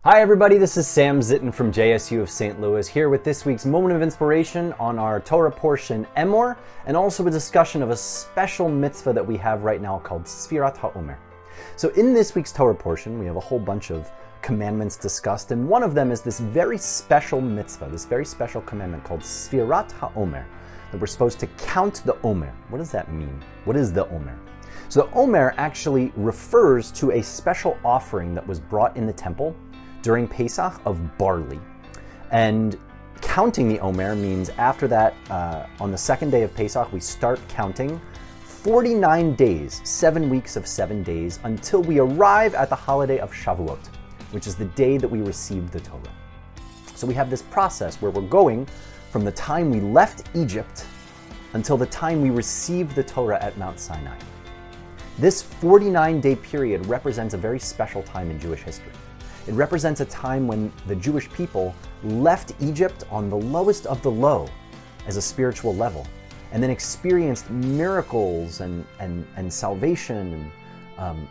Hi everybody, this is Sam Zitten from JSU of St. Louis, here with this week's Moment of Inspiration on our Torah portion Emor, and also a discussion of a special mitzvah that we have right now called Sfirat HaOmer. So in this week's Torah portion, we have a whole bunch of commandments discussed, and one of them is this very special mitzvah, this very special commandment called Sfirat HaOmer, that we're supposed to count the Omer. What does that mean? What is the Omer? So the Omer actually refers to a special offering that was brought in the temple during Pesach of barley. And counting the Omer means after that, on the second day of Pesach, we start counting 49 days, 7 weeks of 7 days, until we arrive at the holiday of Shavuot, which is the day that we received the Torah. So we have this process where we're going from the time we left Egypt until the time we received the Torah at Mount Sinai. This 49-day period represents a very special time in Jewish history. It represents a time when the Jewish people left Egypt on the lowest of the low as a spiritual level, and then experienced miracles and salvation and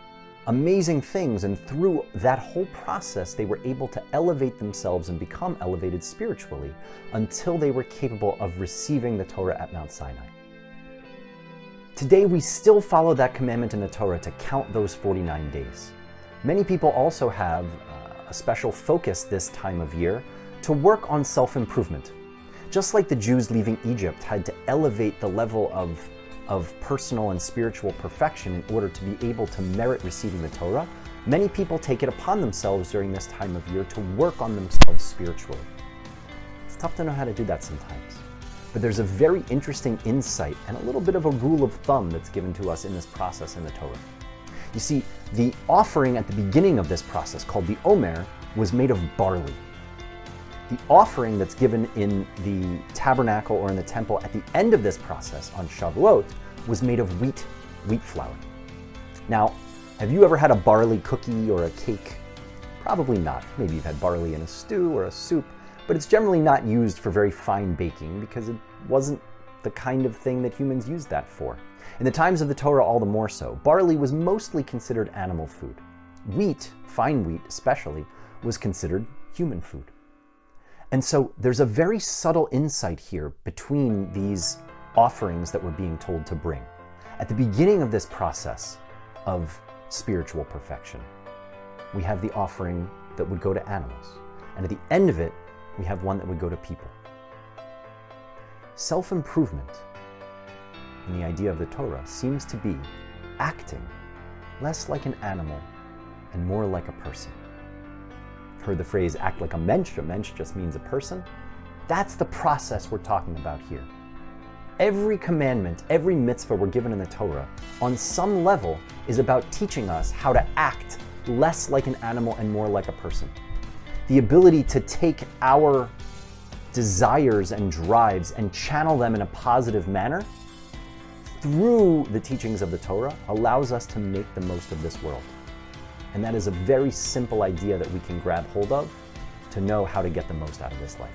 amazing things. And through that whole process, they were able to elevate themselves and become elevated spiritually until they were capable of receiving the Torah at Mount Sinai. Today, we still follow that commandment in the Torah to count those 49 days. Many people also have a special focus this time of year to work on self-improvement. Just like the Jews leaving Egypt had to elevate the level of personal and spiritual perfection in order to be able to merit receiving the Torah, many people take it upon themselves during this time of year to work on themselves spiritually. It's tough to know how to do that sometimes, but there's a very interesting insight and a little bit of a rule of thumb that's given to us in this process in the Torah. You see, the offering at the beginning of this process, called the Omer, was made of barley. The offering that's given in the tabernacle or in the temple at the end of this process on Shavuot was made of wheat flour. Now, have you ever had a barley cookie or a cake? Probably not. Maybe you've had barley in a stew or a soup, but it's generally not used for very fine baking because it wasn't the kind of thing that humans used that for. In the times of the Torah, all the more so. Barley was mostly considered animal food. Wheat, fine wheat especially, was considered human food. And so there's a very subtle insight here between these offerings that we're being told to bring. At the beginning of this process of spiritual perfection, we have the offering that would go to animals. And at the end of it, we have one that would go to people. Self-improvement in the idea of the Torah seems to be acting less like an animal and more like a person. I've heard the phrase act like a mensch. A mensch just means a person. That's the process we're talking about here. Every commandment, every mitzvah we're given in the Torah, on some level, is about teaching us how to act less like an animal and more like a person. The ability to take our desires and drives and channel them in a positive manner through the teachings of the Torah allows us to make the most of this world. And that is a very simple idea that we can grab hold of to know how to get the most out of this life.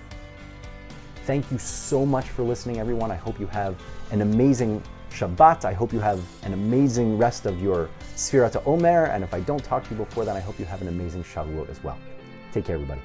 Thank you so much for listening, everyone. I hope you have an amazing Shabbat. I hope you have an amazing rest of your Sfirat HaOmer. And if I don't talk to you before then, I hope you have an amazing Shavuot as well. Take care, everybody.